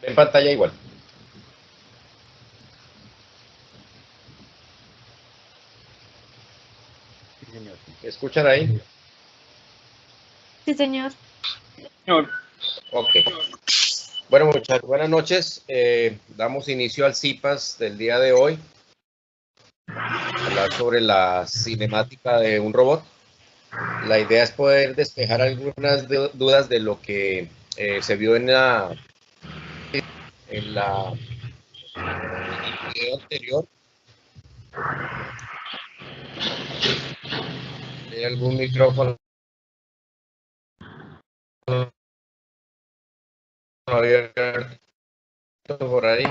En pantalla igual. Sí, señor. ¿Me escuchan ahí? Sí, señor. Señor. Ok. Bueno, muchachos, buenas noches. Damos inicio al CIPAS del día de hoy. Hablar sobre la cinemática de un robot. La idea es poder despejar algunas dudas de lo que se vio en el video anterior. ¿Hay algún micrófono abierto por ahí?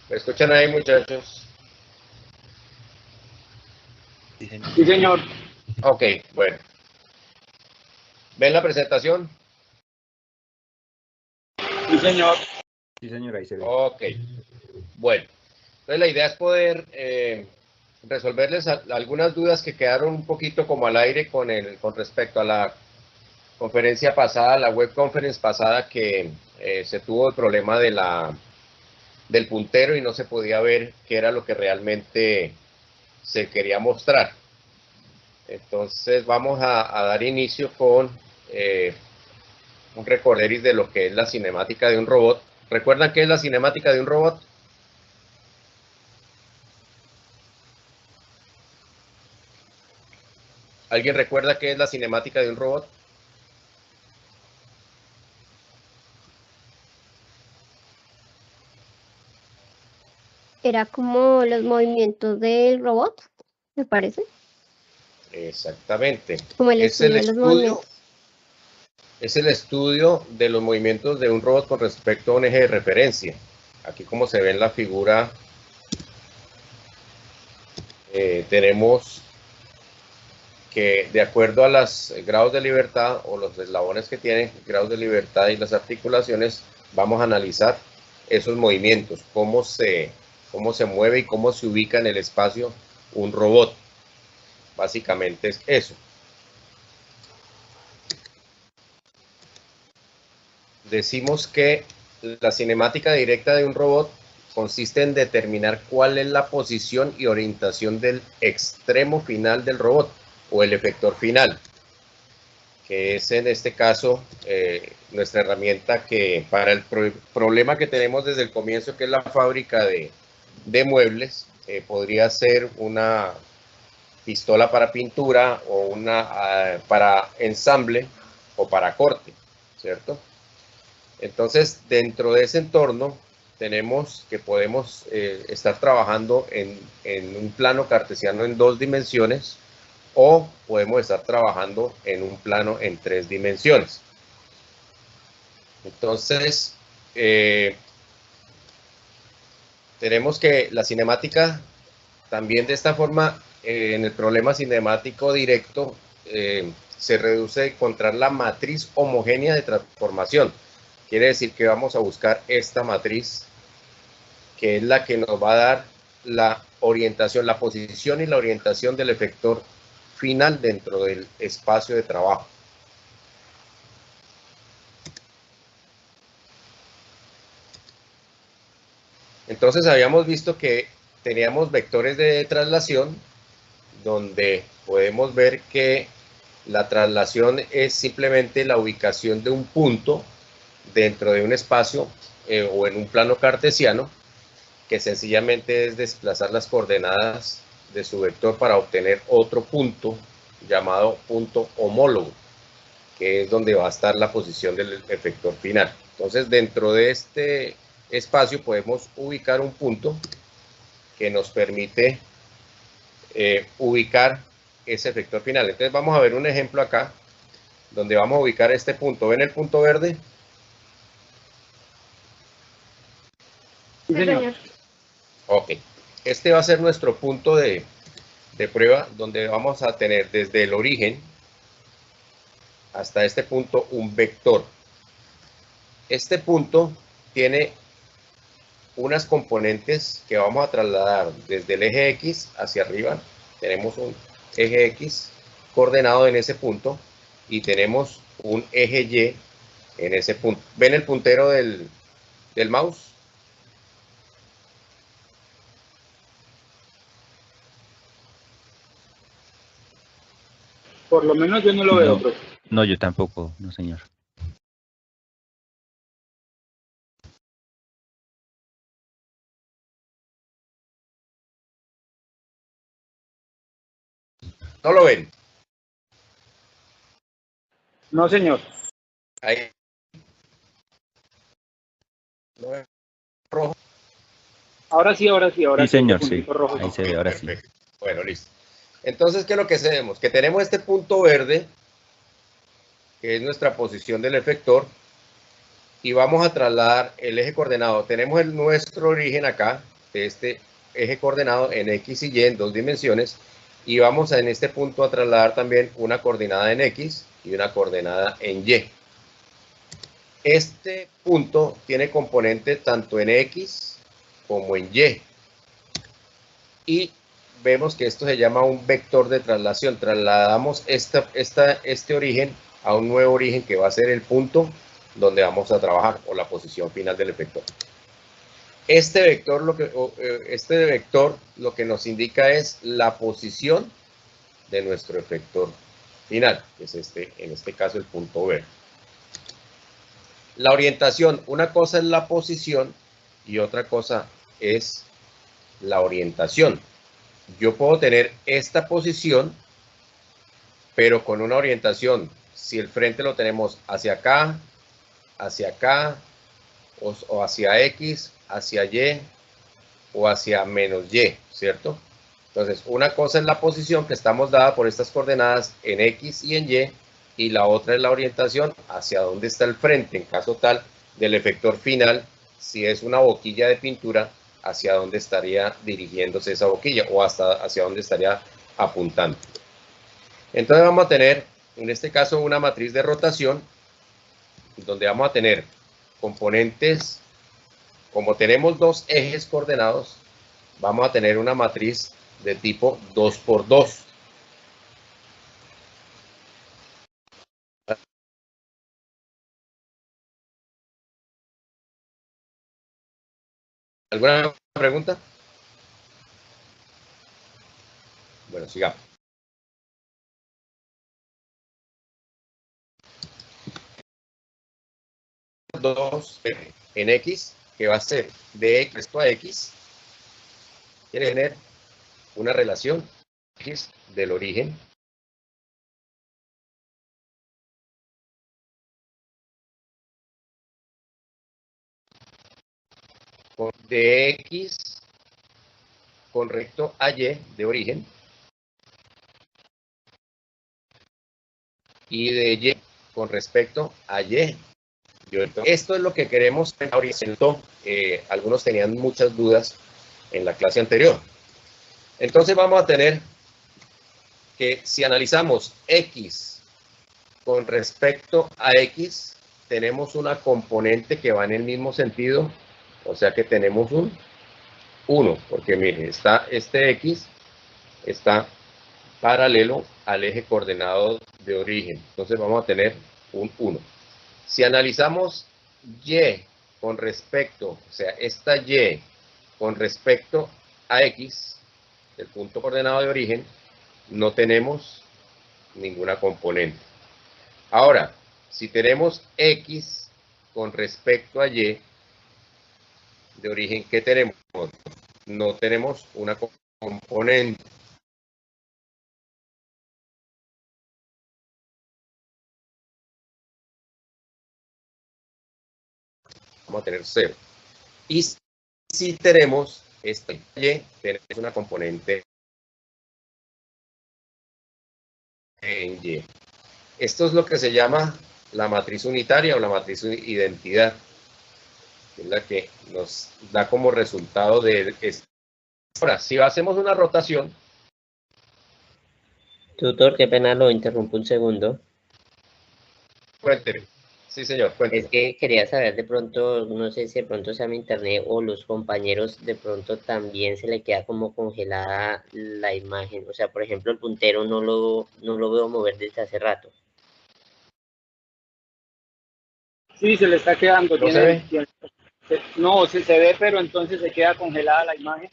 ¿Me escuchan ahí, muchachos? Sí, señor. Sí, señor. Ok, bueno. ¿Ven la presentación? Sí, señor. Sí, señor, ahí se ve. Ok, bueno. Entonces la idea es poder resolverles algunas dudas que quedaron un poquito como al aire con respecto a la conferencia pasada, la web conference pasada, que se tuvo el problema del puntero y no se podía ver qué era lo que realmente se quería mostrar. Entonces vamos a dar inicio con un recorderis de lo que es la cinemática de un robot. ¿Recuerdan qué es la cinemática de un robot? ¿Alguien recuerda qué es la cinemática de un robot? Era como los movimientos del robot, me parece. Exactamente. Como el Es el estudio de los estudio, movimientos. es el estudio de los movimientos de un robot con respecto a un eje de referencia. Aquí, como se ve en la figura, tenemos que, de acuerdo a los grados de libertad o los eslabones que tienen, grados de libertad y las articulaciones, vamos a analizar esos movimientos, cómo se mueve y cómo se ubica en el espacio un robot. Básicamente es eso. Decimos que la cinemática directa de un robot consiste en determinar cuál es la posición y orientación del extremo final del robot o el efector final, que es en este caso nuestra herramienta que para el problema que tenemos desde el comienzo, que es la fábrica de muebles, podría ser una pistola para pintura o una para ensamble o para corte, ¿cierto? Entonces, dentro de ese entorno, tenemos que podemos estar trabajando en un plano cartesiano en 2 dimensiones o podemos estar trabajando en un plano en 3 dimensiones. Entonces, tenemos que la cinemática también de esta forma, en el problema cinemático directo, se reduce a encontrar la matriz homogénea de transformación. Quiere decir que vamos a buscar esta matriz, que es la que nos va a dar la orientación, la posición y la orientación del efector final dentro del espacio de trabajo. Entonces habíamos visto que teníamos vectores de traslación, donde podemos ver que la traslación es simplemente la ubicación de un punto dentro de un espacio o en un plano cartesiano, que sencillamente es desplazar las coordenadas de su vector para obtener otro punto llamado punto homólogo, que es donde va a estar la posición del efector final. Entonces, dentro de este espacio podemos ubicar un punto que nos permite ubicar ese efector final. Entonces vamos a ver un ejemplo acá, donde vamos a ubicar este punto. ¿Ven el punto verde? Sí, señor. Ok. Este va a ser nuestro punto de prueba, donde vamos a tener desde el origen hasta este punto un vector. Este punto tiene unas componentes que vamos a trasladar desde el eje X hacia arriba. Tenemos un eje X coordenado en ese punto y tenemos un eje Y en ese punto. ¿Ven el puntero del mouse? Por lo menos yo no lo veo, No, profe. no, yo tampoco, no, señor. ¿No lo ven? No, señor. Ahí. ¿No ven rojo? Ahora sí, ahora sí, ahora Sí, sí. señor, ese sí. puntito rojo. Ahí se ve, ahora sí. Perfecto. Bueno, listo. Entonces, ¿qué es lo que hacemos? Que tenemos este punto verde, que es nuestra posición del efector, y vamos a trasladar el eje coordenado. Tenemos nuestro origen acá, de este eje coordenado en X y Y en 2 dimensiones, y vamos en este punto a trasladar también una coordenada en X y una coordenada en Y. Este punto tiene componente tanto en X como en Y. Y vemos que esto se llama un vector de traslación. Trasladamos este origen a un nuevo origen que va a ser el punto donde vamos a trabajar, o la posición final del efector. Este vector lo que nos indica es la posición de nuestro efector final, que es en este caso el punto verde. La orientación, una cosa es la posición y otra cosa es la orientación. Yo puedo tener esta posición, pero con una orientación. Si el frente lo tenemos hacia acá, o hacia X, hacia Y, o hacia menos Y, ¿cierto? Entonces, una cosa es la posición que estamos dada por estas coordenadas en X y en Y, y la otra es la orientación hacia dónde está el frente, en caso tal del efector final, si es una boquilla de pintura, hacia dónde estaría dirigiéndose esa boquilla o hacia dónde estaría apuntando. Entonces vamos a tener, en este caso, una matriz de rotación, donde vamos a tener componentes, como tenemos dos ejes coordenados, vamos a tener una matriz de tipo 2×2. ¿Alguna pregunta? Bueno, sigamos. Dos en X, que va a ser de X a X, quiere tener una relación X del origen de X con recto a Y de origen y de Y con respecto a Y. Esto es lo que queremos en horizontal. Algunos tenían muchas dudas en la clase anterior. Entonces vamos a tener que si analizamos X con respecto a X, tenemos una componente que va en el mismo sentido, o sea que tenemos un 1, porque mire, este X está paralelo al eje coordenado de origen, entonces vamos a tener un 1. Si analizamos Y con respecto, o sea, esta Y con respecto a X, el punto coordenado de origen, no tenemos ninguna componente. Ahora, si tenemos X con respecto a Y de origen, ¿qué tenemos? No tenemos una componente. Vamos a tener 0. Y si tenemos esta Y tenemos una componente en Y. Esto es lo que se llama la matriz unitaria o la matriz identidad, que es la que nos da como resultado de esto. Ahora, si hacemos una rotación, Tutor, qué pena, lo interrumpo un segundo. cuénteme. Sí, señor, cuénteme. Es que quería saber de pronto, no sé si de pronto sea mi internet o los compañeros, de pronto también se le queda como congelada la imagen. O sea, por ejemplo, el puntero no lo veo mover desde hace rato. Sí, se le está quedando. ¿No se ve? No, se ve, pero entonces se queda congelada la imagen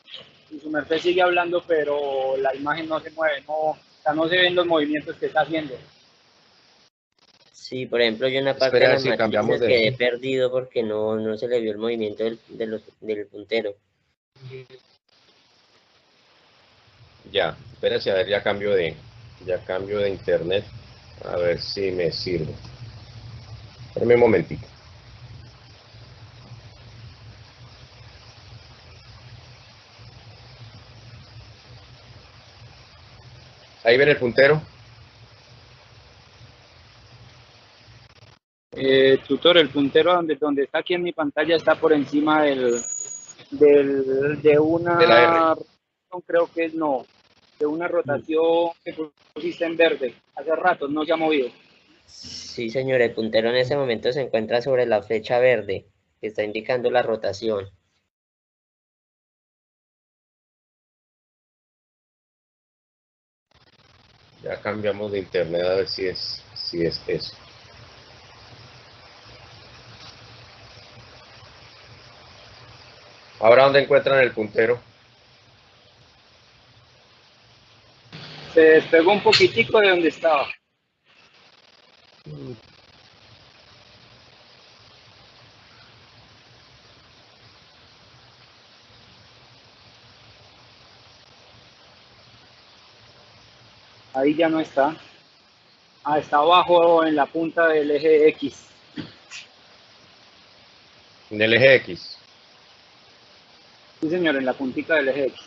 y su merced sigue hablando, pero la imagen no se mueve, no, o sea, no se ven los movimientos que está haciendo. Sí, por ejemplo, yo en la parte Espera de a ver las si matrices cambiamos de... quedé perdido porque no se le vio el movimiento del puntero. Ya, espérese, a ver, ya cambio de internet. A ver si me sirve. Espérame un momentito. Ahí ven el puntero. Tutor, el puntero donde está aquí en mi pantalla está por encima de una, De la R. creo que no, de una rotación que pusiste en verde. Hace rato no se ha movido. Sí, señor, el puntero en ese momento se encuentra sobre la flecha verde, que está indicando la rotación. Ya cambiamos de internet a ver si es eso. Ahora, ¿dónde encuentran el puntero? Se despegó un poquitico de donde estaba. Ahí ya no está. Ah, está abajo en la punta del eje X. En el eje X. Sí, señor, en la puntita del eje X.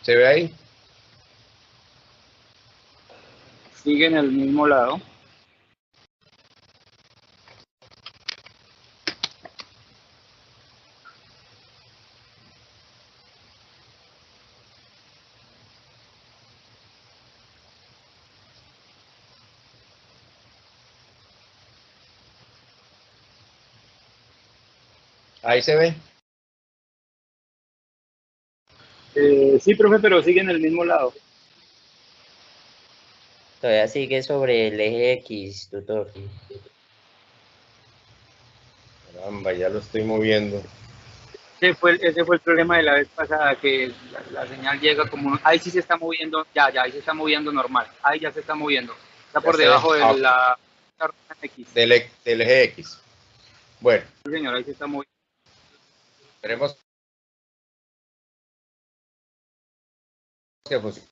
¿Se ve ahí? Sigue en el mismo lado. Ahí se ve. Sí, profe, pero sigue en el mismo lado. Todavía sigue sobre el eje X, tutor. Caramba, ya lo estoy moviendo. Ese fue el problema de la vez pasada, que la señal llega como... Ahí sí se está moviendo, ya, ahí se está moviendo normal. Ahí ya se está moviendo. Está por debajo de la X. Del eje X. Bueno, Sí, señor, ahí se está moviendo. esperemos que funcione.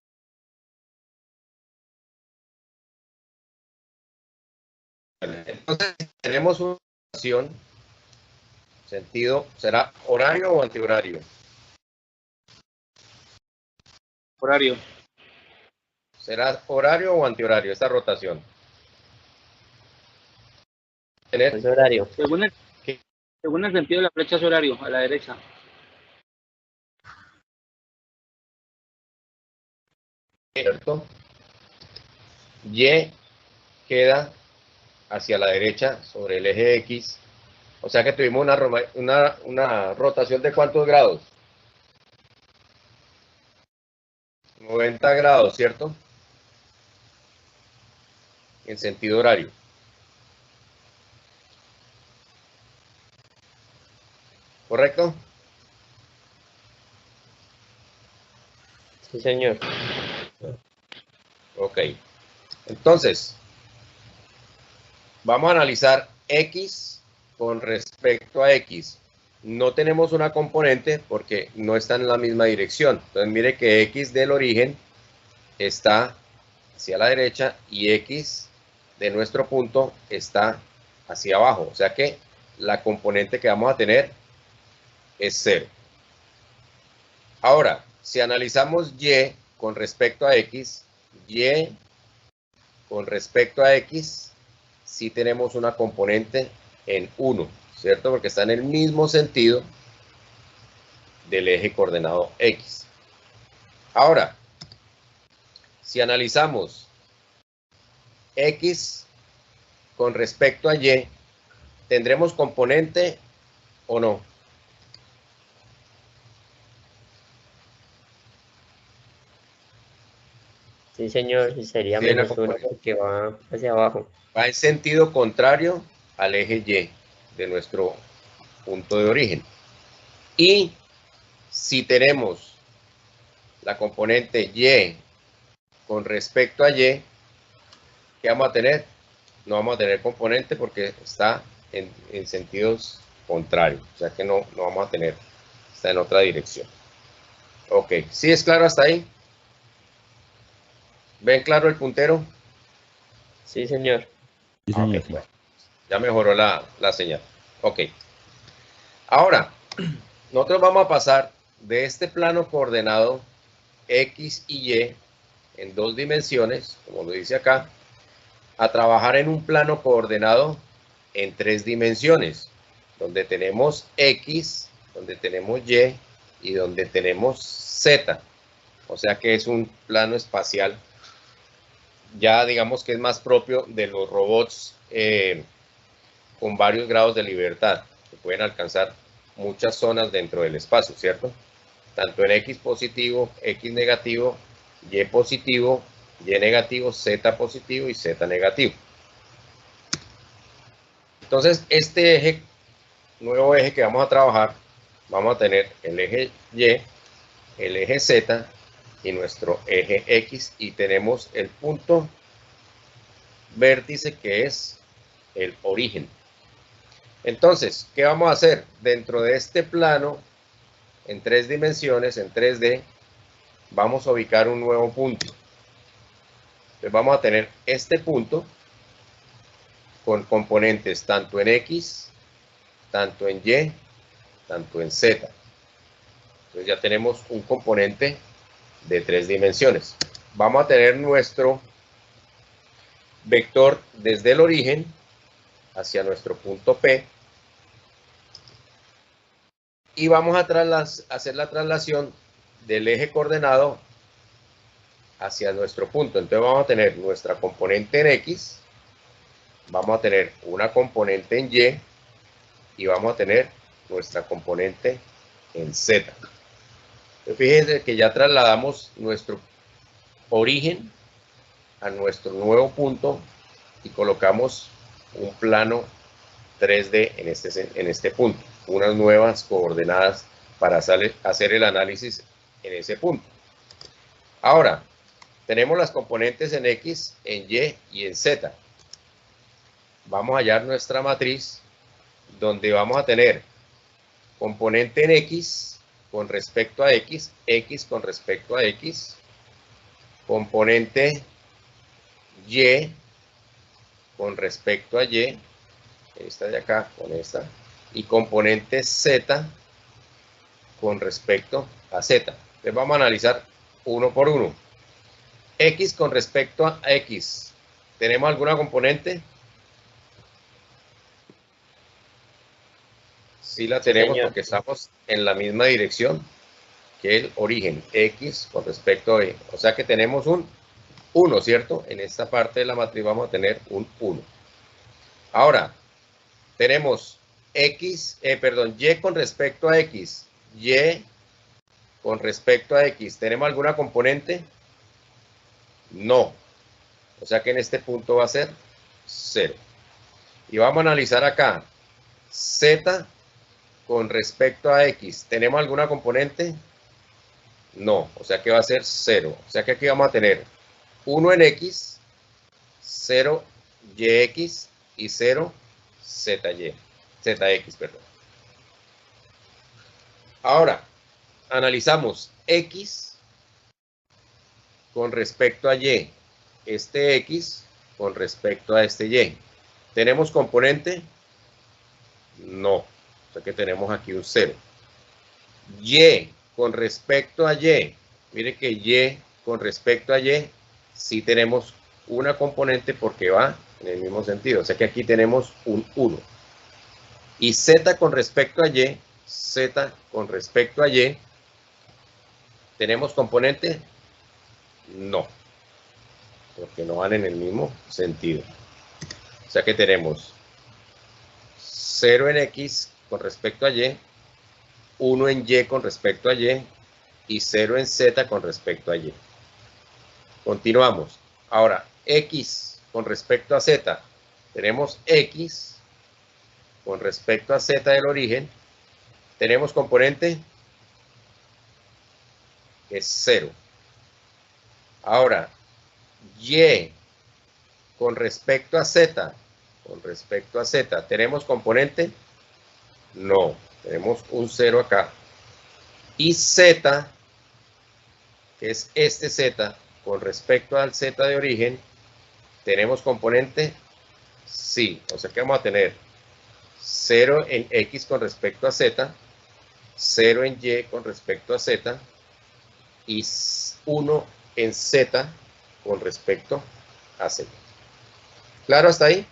Entonces, tenemos una relación, sentido, ¿será horario o antihorario? Horario. ¿Será horario o antihorario esta rotación? Tener Es horario. Según el sentido de la flecha es horario, a la derecha. ¿cierto? Y queda hacia la derecha sobre el eje X. O sea que tuvimos una rotación de ¿cuántos grados? 90 grados, ¿cierto? En sentido horario. ¿Correcto? Sí, señor. Ok. Entonces, vamos a analizar X con respecto a X. No tenemos una componente porque no está en la misma dirección. Entonces, mire que X del origen está hacia la derecha y X de nuestro punto está hacia abajo. O sea que la componente que vamos a tener es 0. Ahora, si analizamos y con respecto a x, y con respecto a x, sí tenemos una componente en 1, ¿cierto? Porque está en el mismo sentido del eje coordenado x. Ahora, si analizamos x con respecto a y, ¿tendremos componente o no? Sí, señor, sería Sí, menos 1 porque va hacia abajo. Va en sentido contrario al eje y de nuestro punto de origen. Y si tenemos la componente y con respecto a y, ¿qué vamos a tener? No vamos a tener componente porque está en sentidos contrarios. O sea que no vamos a tener, está en otra dirección. Ok, ¿sí es claro hasta ahí? ¿Ven claro el puntero? Sí, señor. Sí, señor. Okay, bueno, ya mejoró la señal. Ok. Ahora, nosotros vamos a pasar de este plano coordenado X y Y en 2 dimensiones, como lo dice acá, a trabajar en un plano coordenado en 3 dimensiones, donde tenemos X, donde tenemos y donde tenemos Z. O sea que es un plano espacial, ya digamos que es más propio de los robots con varios grados de libertad, que pueden alcanzar muchas zonas dentro del espacio, ¿cierto? Tanto en X positivo, X negativo, Y positivo, Y negativo, Z positivo y Z negativo. Entonces, este eje, nuevo eje que vamos a trabajar, vamos a tener el eje Y, el eje Z y nuestro eje X, y tenemos el punto vértice que es el origen. Entonces, ¿qué vamos a hacer? Dentro de este plano, en 3 dimensiones, en 3D, vamos a ubicar un nuevo punto. Entonces vamos a tener este punto con componentes tanto en X, tanto en Y, tanto en Z. Entonces ya tenemos un componente de 3 dimensiones. Vamos a tener nuestro vector desde el origen hacia nuestro punto P. Y vamos a hacer la traslación del eje coordenado hacia nuestro punto. Entonces vamos a tener nuestra componente en X, vamos a tener una componente en Y y vamos a tener nuestra componente en Z. Entonces fíjense que ya trasladamos nuestro origen a nuestro nuevo punto y colocamos un plano 3D en este punto, unas nuevas coordenadas para hacer el análisis en ese punto. Ahora, tenemos las componentes en X, en Y y en Z. Vamos a hallar nuestra matriz donde vamos a tener componente en X con respecto a X, X con respecto a X, componente Y con respecto a Y, esta de acá con esta, y componente Z con respecto a Z. Entonces vamos a analizar uno por uno. X con respecto a X, ¿tenemos alguna componente? Sí la tenemos, porque estamos en la misma dirección que el origen, X con respecto a Y. O sea que tenemos un 1, ¿cierto? En esta parte de la matriz vamos a tener un 1. Ahora, tenemos Y con respecto a X, Y con respecto a X. ¿Tenemos alguna componente? No. O sea que en este punto va a ser 0. Y vamos a analizar acá, Z con respecto a X. ¿Tenemos alguna componente? No. O sea que va a ser 0. O sea que aquí vamos a tener 1 en X, 0 YX y 0 ZX, perdón. Ahora, analizamos X con respecto a Y. Este X con respecto a este Y. ¿Tenemos componente? No. O sea que tenemos aquí un 0. Y con respecto a Y. Mire que Y con respecto a Y sí tenemos una componente porque va en el mismo sentido. O sea que aquí tenemos un 1. Y Z con respecto a Y. Z con respecto a Y. ¿Tenemos componente? No. Porque no van en el mismo sentido. O sea que tenemos 0 en X con respecto a Y, 1 en Y con respecto a Y y 0 en Z con respecto a Y. Continuamos. Ahora, X con respecto a Z. Tenemos X con respecto a Z del origen. Tenemos componente que es 0. Ahora, Y con respecto a Z. Con respecto a Z, ¿tenemos componente? No, tenemos un 0 acá. Y Z, que es este Z, con respecto al Z de origen, ¿tenemos componente? Sí, o sea que vamos a tener 0 en X con respecto a Z, 0 en Y con respecto a Z, y 1 en Z con respecto a Z. ¿Claro hasta ahí?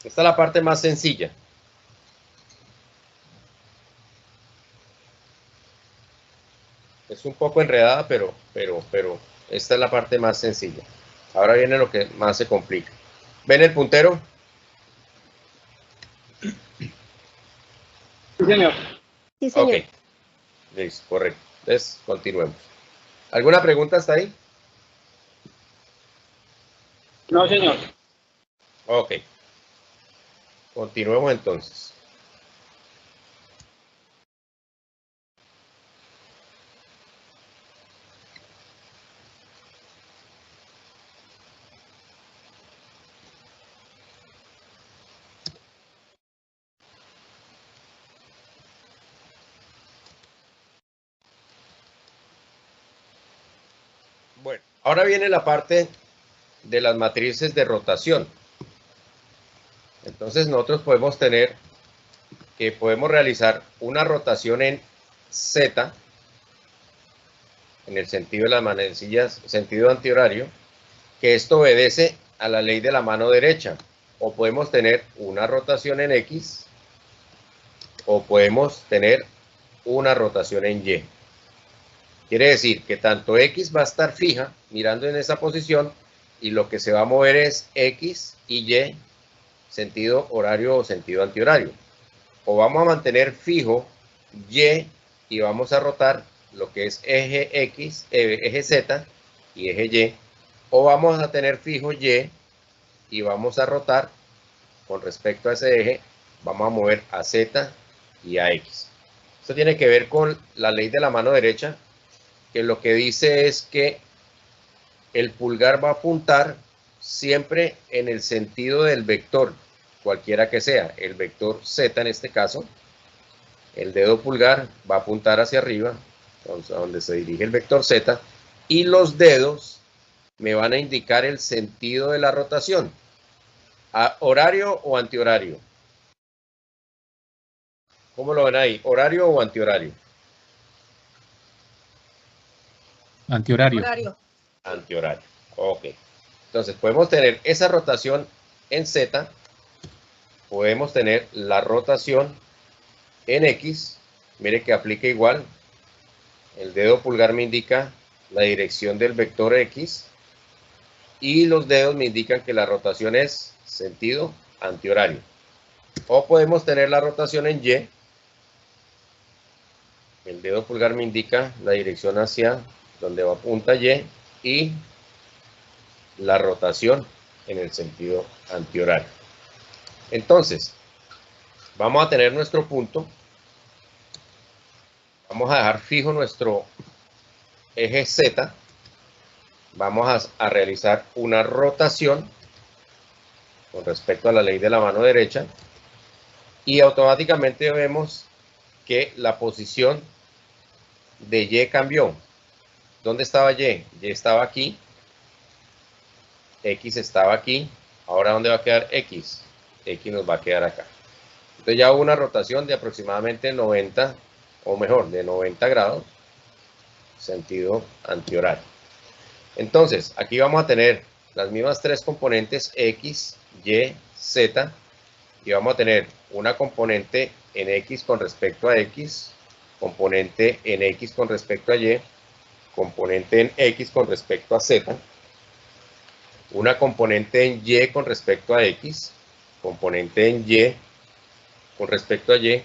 Esta es la parte más sencilla. Es un poco enredada, pero esta es la parte más sencilla. Ahora viene lo que más se complica. ¿Ven el puntero? Sí, señor. Sí, señor. Ok. Listo, correcto. Entonces, continuemos. ¿Alguna pregunta hasta ahí? No, señor. Ok. Continuemos entonces. Bueno, ahora viene la parte de las matrices de rotación. Entonces nosotros podemos tener que podemos realizar una rotación en Z, en el sentido de las manecillas, sentido antihorario, que esto obedece a la ley de la mano derecha. O podemos tener una rotación en X, o podemos tener una rotación en Y. Quiere decir que tanto X va a estar fija, mirando en esa posición, y lo que se va a mover es X y Y, sentido horario o sentido antihorario. O vamos a mantener fijo Y vamos a rotar lo que es eje X, eje Z y eje Y. O vamos a tener fijo Y vamos a rotar con respecto a ese eje, vamos a mover a Z y a X. Esto tiene que ver con la ley de la mano derecha, que lo que dice es que el pulgar va a apuntar siempre en el sentido del vector, cualquiera que sea, el vector Z en este caso. El dedo pulgar va a apuntar hacia arriba, a donde se dirige el vector Z, y los dedos me van a indicar el sentido de la rotación. ¿A horario o antihorario? ¿Cómo lo ven ahí? ¿Horario o antihorario? Antihorario. Antihorario. Ok. Entonces podemos tener esa rotación en Z, podemos tener la rotación en X. Mire que aplica igual. El dedo pulgar me indica la dirección del vector X y los dedos me indican que la rotación es sentido antihorario. O podemos tener la rotación en Y. El dedo pulgar me indica la dirección hacia donde va apunta Y y la rotación en el sentido antihorario. Entonces, vamos a tener nuestro punto. Vamos a dejar fijo nuestro eje Z. Vamos a realizar una rotación con respecto a la ley de la mano derecha. Y automáticamente vemos que la posición de Y cambió. ¿Dónde estaba Y? Y estaba aquí. X estaba aquí. Ahora, ¿dónde va a quedar X? X nos va a quedar acá. Entonces ya hubo una rotación de aproximadamente 90, o mejor, de 90 grados, sentido antihorario. Entonces, aquí vamos a tener las mismas tres componentes X, Y, Z, y vamos a tener una componente en X con respecto a X, componente en X con respecto a Y, componente en X con respecto a Z, una componente en Y con respecto a X, componente en Y con respecto a Y,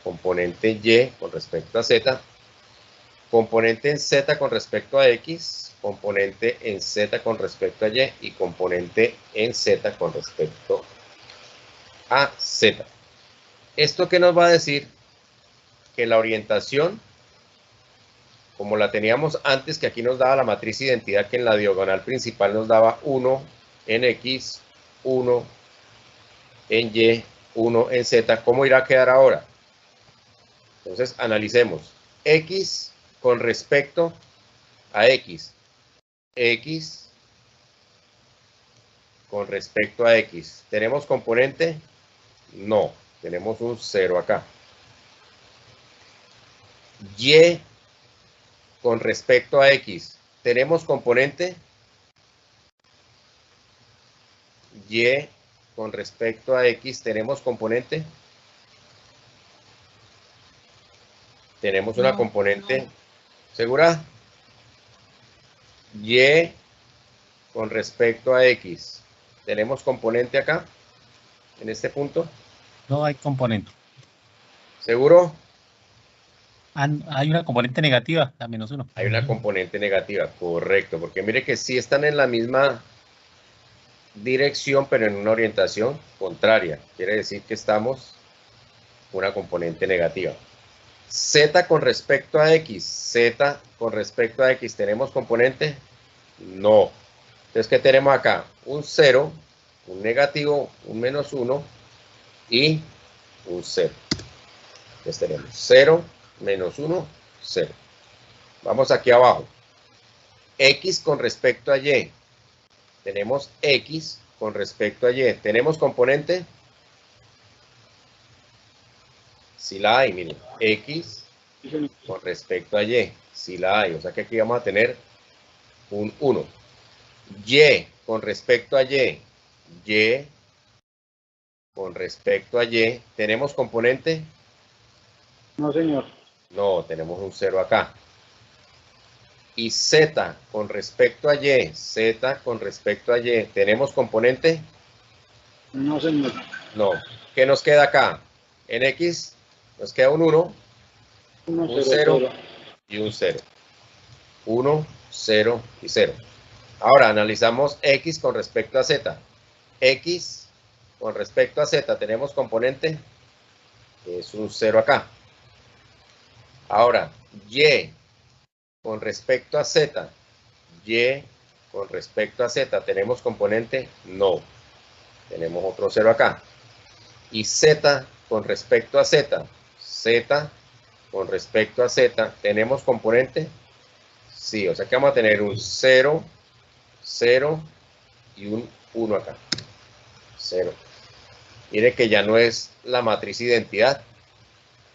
componente en Y con respecto a Z, componente en Z con respecto a X, componente en Z con respecto a Y y componente en Z con respecto a Z. ¿Esto qué nos va a decir? Que la orientación, como la teníamos antes, que aquí nos daba la matriz identidad, que en la diagonal principal nos daba 1 en X, 1 en Y, 1 en Z, ¿cómo irá a quedar ahora? Entonces, analicemos. X con respecto a X. X con respecto a X. ¿Tenemos componente? No, tenemos un 0 acá. Y con respecto a X. ¿Tenemos componente? Y con respecto a X. ¿Tenemos componente? Tenemos una componente. ¿Segura? Y con respecto a X. ¿Tenemos componente acá? En este punto. No hay componente. ¿Seguro? Hay una componente negativa, la -1. Hay una componente negativa, correcto, porque mire que sí están en la misma dirección, pero en una orientación contraria. Quiere decir que estamos una componente negativa. Z con respecto a X. Z con respecto a X. ¿Tenemos componente? No. Entonces, ¿qué tenemos acá? Un 0, un negativo, un -1 y un 0. Entonces tenemos 0, -1, 0. Vamos aquí abajo. X con respecto a Y. Tenemos X con respecto a Y. ¿Tenemos componente? Si la hay, miren. X con respecto a Y. Si la hay. O sea que aquí vamos a tener un 1. Y con respecto a Y. Y con respecto a Y. ¿Tenemos componente? No, señor. No, tenemos un 0 acá. Y Z con respecto a Y. Z con respecto a Y. ¿Tenemos componente? No, señor. No. ¿Qué nos queda acá? En X nos queda un 1, un 0 y un 0. 1, 0 y 0. Ahora analizamos X con respecto a Z. X con respecto a Z, ¿tenemos componente? Es un 0 acá. Ahora, Y con respecto a Z. Y con respecto a Z, ¿tenemos componente? No. Tenemos otro 0 acá. Y Z con respecto a Z. Z con respecto a Z, ¿tenemos componente? Sí, o sea que vamos a tener un 0, 0 y un 1 acá. 0. Mire que ya no es la matriz identidad.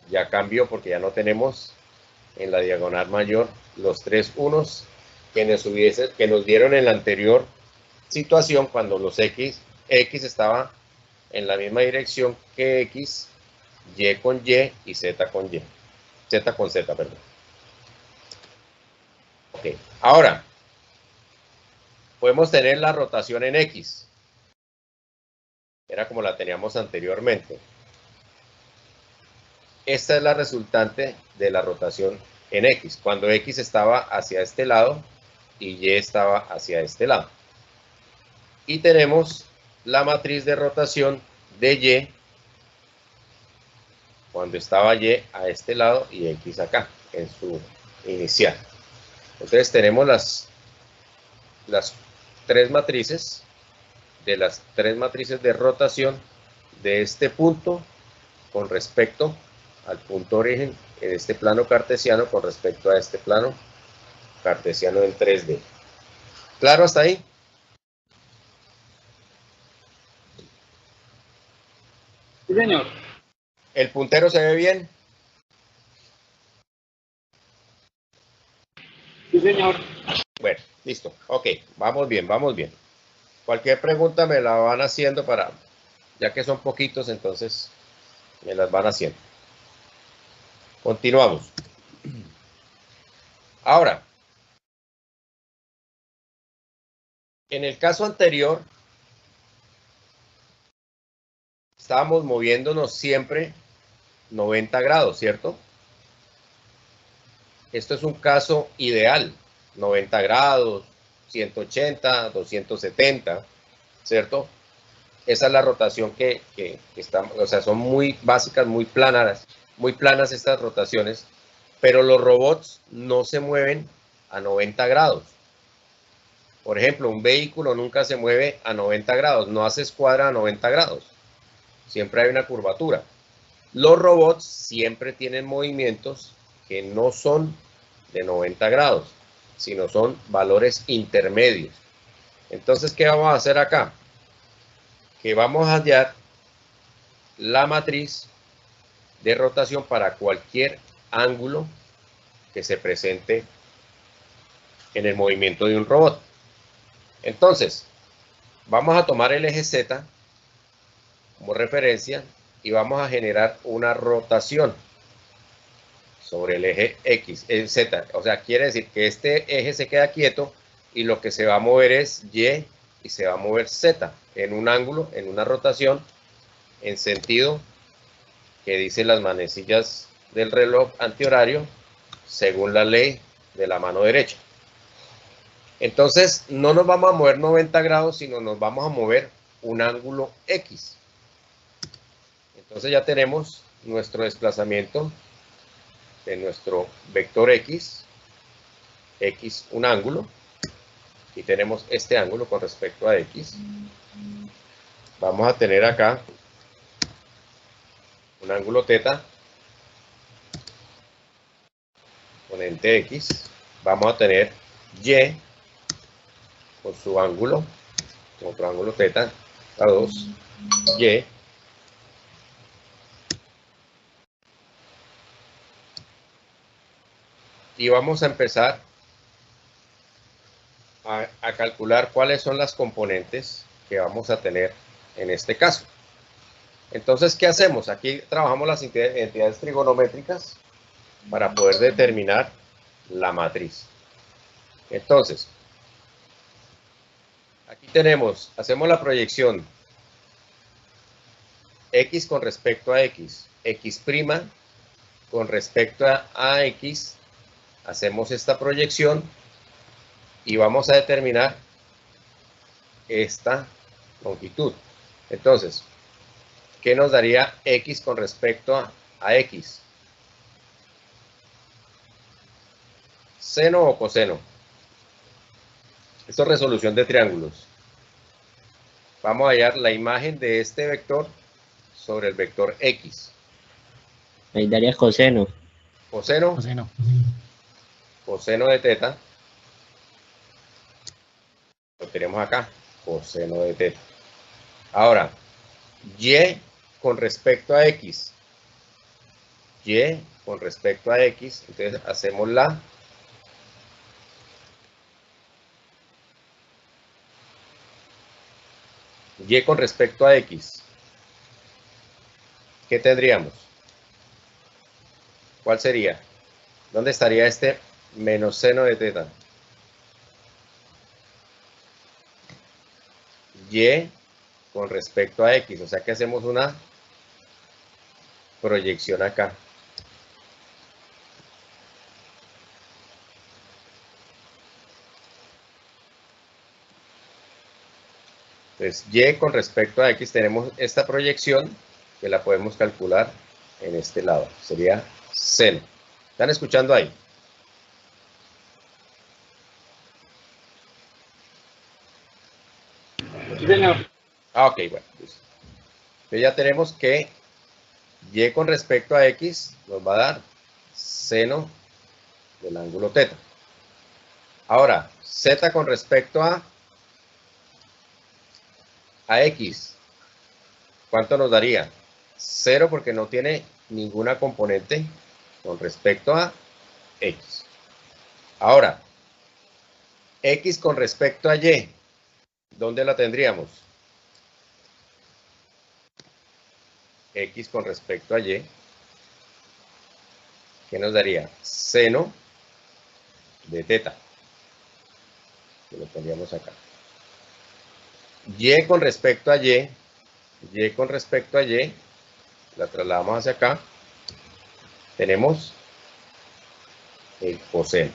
Ya cambió porque ya no tenemos en la diagonal mayor los tres unos que nos dieron en la anterior situación cuando los X estaba en la misma dirección que X, Y con Y y Z con Y. Z con Z, perdón. Ok, ahora podemos tener la rotación en X. Era como la teníamos anteriormente. Esta es la resultante de la rotación en X, cuando X estaba hacia este lado y Y estaba hacia este lado. Y tenemos la matriz de rotación de Y cuando estaba Y a este lado y X acá, en su inicial. Entonces tenemos las tres matrices, de las tres matrices de rotación de este punto con respecto al punto origen en este plano cartesiano con respecto a este plano cartesiano en 3D. ¿Claro hasta ahí? Sí, señor. ¿El puntero se ve bien? Sí, señor. Bueno, listo. Ok, vamos bien, vamos bien. Cualquier pregunta me la van haciendo para, ya que son poquitos, entonces me las van haciendo. Continuamos. Ahora, en el caso anterior, estábamos moviéndonos siempre 90 grados, ¿cierto? Esto es un caso ideal, 90 grados, 180, 270, ¿cierto? Esa es la rotación que están, o sea, son muy básicas, muy planas estas rotaciones, pero los robots no se mueven a 90 grados. Por ejemplo, un vehículo nunca se mueve a 90 grados, no hace escuadra a 90 grados, siempre hay una curvatura. Los robots siempre tienen movimientos que no son de 90 grados, sino son valores intermedios. Entonces, ¿qué vamos a hacer acá? Que vamos a hallar la matriz de rotación para cualquier ángulo que se presente en el movimiento de un robot. Entonces, vamos a tomar el eje Z como referencia y vamos a generar una rotación sobre el eje X, el Z. O sea, quiere decir que este eje se queda quieto y lo que se va a mover es Y y se va a mover Z en un ángulo, en una rotación, en sentido que dicen las manecillas del reloj antihorario, según la ley de la mano derecha. Entonces, no nos vamos a mover 90 grados, sino nos vamos a mover un ángulo X. Entonces ya tenemos nuestro desplazamiento de nuestro vector X, X un ángulo, y tenemos este ángulo con respecto a X. Vamos a tener acá un ángulo θ, componente X. Vamos a tener Y con su ángulo, otro ángulo θ, a 2, Y. Y vamos a empezar a calcular cuáles son las componentes que vamos a tener en este caso. Entonces, ¿qué hacemos? Aquí trabajamos las entidades trigonométricas para poder determinar la matriz. Entonces, aquí tenemos, hacemos la proyección X con respecto a X, X' con respecto a X, hacemos esta proyección y vamos a determinar esta longitud. Entonces, ¿qué nos daría X con respecto a X? ¿Seno o coseno? Esto es resolución de triángulos. Vamos a hallar la imagen de este vector sobre el vector X. Ahí daría coseno. Coseno, Coseno. coseno de θ. Lo tenemos acá, coseno de θ. Ahora, Y con respecto a X. Y con respecto a X, entonces hacemos la Y con respecto a X. ¿Qué tendríamos? ¿Cuál sería? ¿Dónde estaría este menos seno de θ? Y con respecto a X, o sea que hacemos una proyección acá. Entonces, Y con respecto a X tenemos esta proyección que la podemos calcular en este lado. Sería seno. ¿Están escuchando ahí? Sí, señor. Ah, ok, bueno. Listo. Entonces ya tenemos que Y con respecto a X nos va a dar seno del ángulo θ. Ahora, Z con respecto a X, ¿cuánto nos daría? 0 porque no tiene ninguna componente con respecto a X. Ahora, X con respecto a Y, ¿dónde la tendríamos? X con respecto a Y, ¿qué nos daría? Seno de teta. Que lo tendríamos acá. Y con respecto a Y con respecto a Y, la trasladamos hacia acá, tenemos el coseno.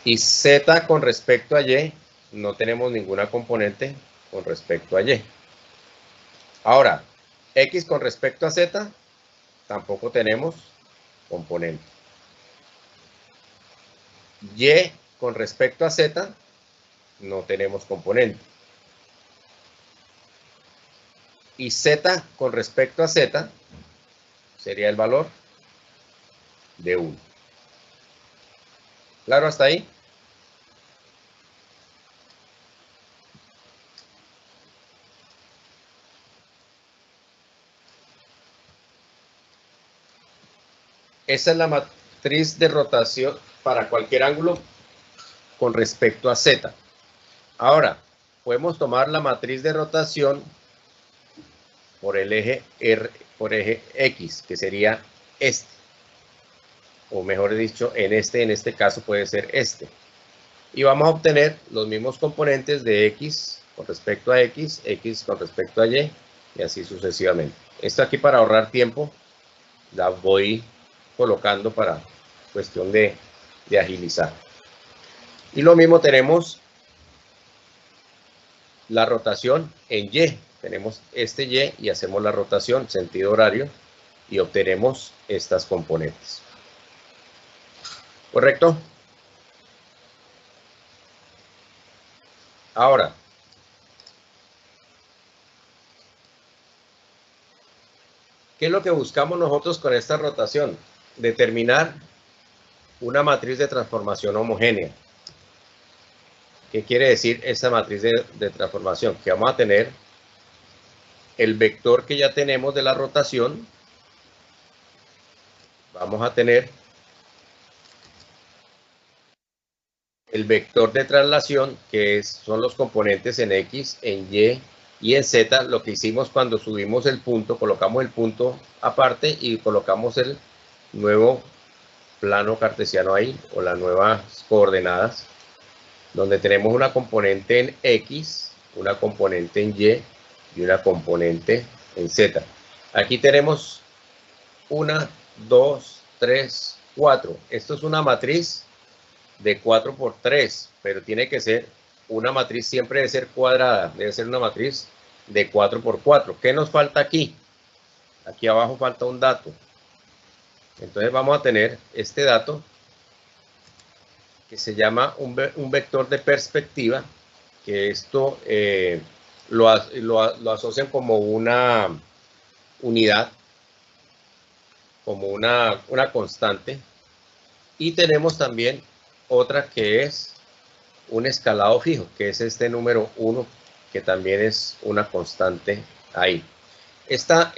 Y Z con respecto a Y, no tenemos ninguna componente con respecto a Y. Ahora, X con respecto a Z, tampoco tenemos componente. Y con respecto a Z, no tenemos componente. Y Z con respecto a Z sería el valor de 1. ¿Claro hasta ahí? Esa es la matriz de rotación para cualquier ángulo con respecto a Z. Ahora, podemos tomar la matriz de rotación por el eje X, que sería este. O mejor dicho, en este caso puede ser este. Y vamos a obtener los mismos componentes de X con respecto a X, X con respecto a Y, y así sucesivamente. Esto aquí para ahorrar tiempo, la voy colocando para cuestión de agilizar. Y lo mismo tenemos la rotación en Y. Tenemos este Y y hacemos la rotación sentido horario y obtenemos estas componentes. ¿Correcto? Ahora, ¿qué es lo que buscamos nosotros con esta rotación? Determinar una matriz de transformación homogénea. ¿Qué quiere decir esta matriz de transformación? Que vamos a tener el vector que ya tenemos de la rotación. Vamos a tener el vector de traslación, que son los componentes en X, en Y y en Z. Lo que hicimos cuando subimos el punto, colocamos el punto aparte y colocamos el nuevo plano cartesiano ahí, o las nuevas coordenadas, donde tenemos una componente en X, una componente en Y y una componente en Z. Aquí tenemos 1, 2, 3, 4. Esto es una matriz de 4 por 3, pero tiene que ser una matriz, siempre debe ser cuadrada, debe ser una matriz de 4 por 4. ¿Qué nos falta aquí? Aquí abajo falta un dato. Entonces vamos a tener este dato que se llama un vector de perspectiva, que esto lo asocian como una unidad, como una constante. Y tenemos también otra que es un escalado fijo, que es este número 1, que también es una constante ahí. Esta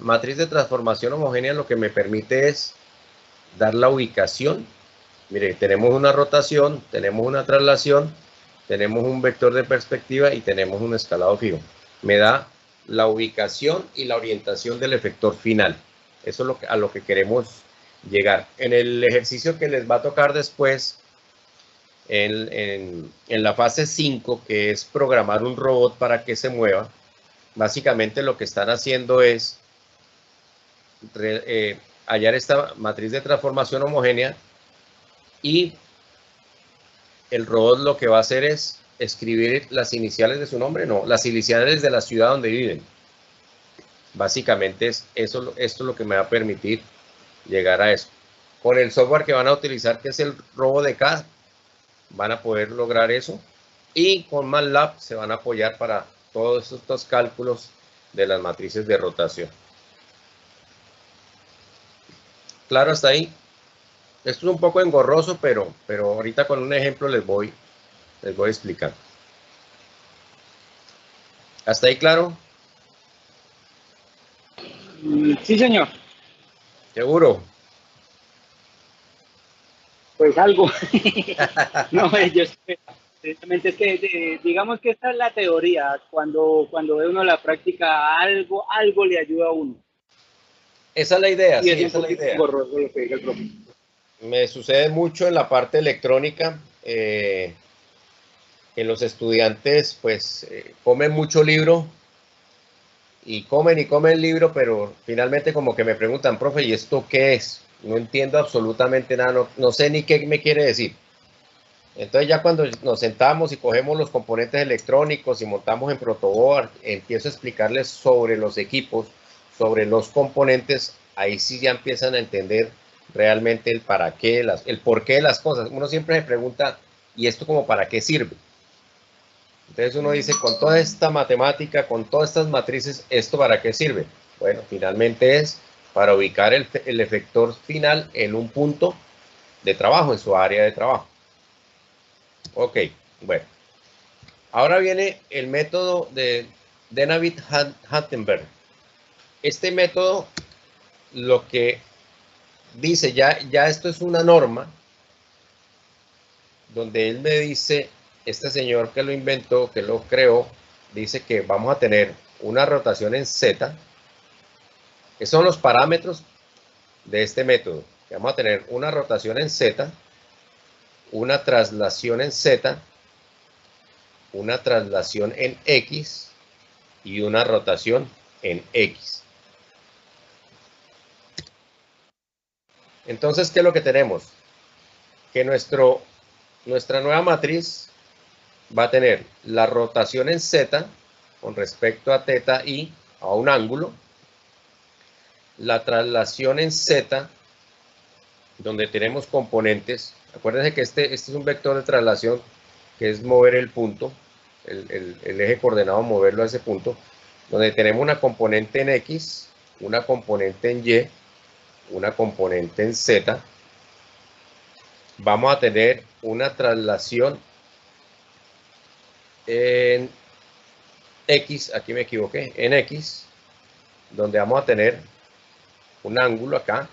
matriz de transformación homogénea lo que me permite es dar la ubicación. Mire, tenemos una rotación, tenemos una traslación, tenemos un vector de perspectiva y tenemos un escalado fijo. Me da la ubicación y la orientación del efector final. Eso es a lo que queremos llegar. En el ejercicio que les va a tocar después, en la fase 5, que es programar un robot para que se mueva, básicamente lo que están haciendo es hallar esta matriz de transformación homogénea, y el robot lo que va a hacer es escribir las iniciales de su nombre, no, las iniciales de la ciudad donde viven. Básicamente esto es lo que me va a permitir llegar a eso. Con el software que van a utilizar, que es el RoboDK, van a poder lograr eso, y con MATLAB se van a apoyar para todos estos cálculos de las matrices de rotación. ¿Claro hasta ahí? Esto es un poco engorroso, pero ahorita con un ejemplo les voy a explicar. ¿Hasta ahí claro? Sí, señor. ¿Seguro? Pues algo. No, precisamente es que digamos que esta es la teoría. Cuando ve uno la práctica, algo le ayuda a uno. Esa es la idea, Y sí, es un esa es la poquito idea. engorroso lo que dice el profe. Me sucede mucho en la parte electrónica, que los estudiantes pues comen mucho libro y comen libro, pero finalmente como que me preguntan, profe, ¿y esto qué es? No entiendo absolutamente nada, no sé ni qué me quiere decir. Entonces ya cuando nos sentamos y cogemos los componentes electrónicos y montamos en protoboard, empiezo a explicarles sobre los equipos, sobre los componentes, ahí sí ya empiezan a entender realmente el para qué, el por qué de las cosas. Uno siempre se pregunta, ¿y esto como para qué sirve? Entonces uno dice, con toda esta matemática, con todas estas matrices, ¿esto para qué sirve? Bueno, finalmente es para ubicar el efector final en un punto de trabajo, en su área de trabajo. Ok, bueno. Ahora viene el método de David-Hattenberg. Este método lo que dice, ya esto es una norma, donde él me dice, este señor que lo inventó, que lo creó, dice que vamos a tener una rotación en Z, que son los parámetros de este método. Que vamos a tener una rotación en Z, una traslación en Z, una traslación en X y una rotación en X. Entonces, ¿qué es lo que tenemos? Que nuestra nueva matriz va a tener la rotación en Z con respecto a θ y a un ángulo, la traslación en Z, donde tenemos componentes. Acuérdense que este es un vector de traslación, que es mover el punto, el eje coordenado, moverlo a ese punto, donde tenemos una componente en X, una componente en Y, una componente en Z. Vamos a tener una traslación en X, aquí me equivoqué, en X, donde vamos a tener un ángulo acá,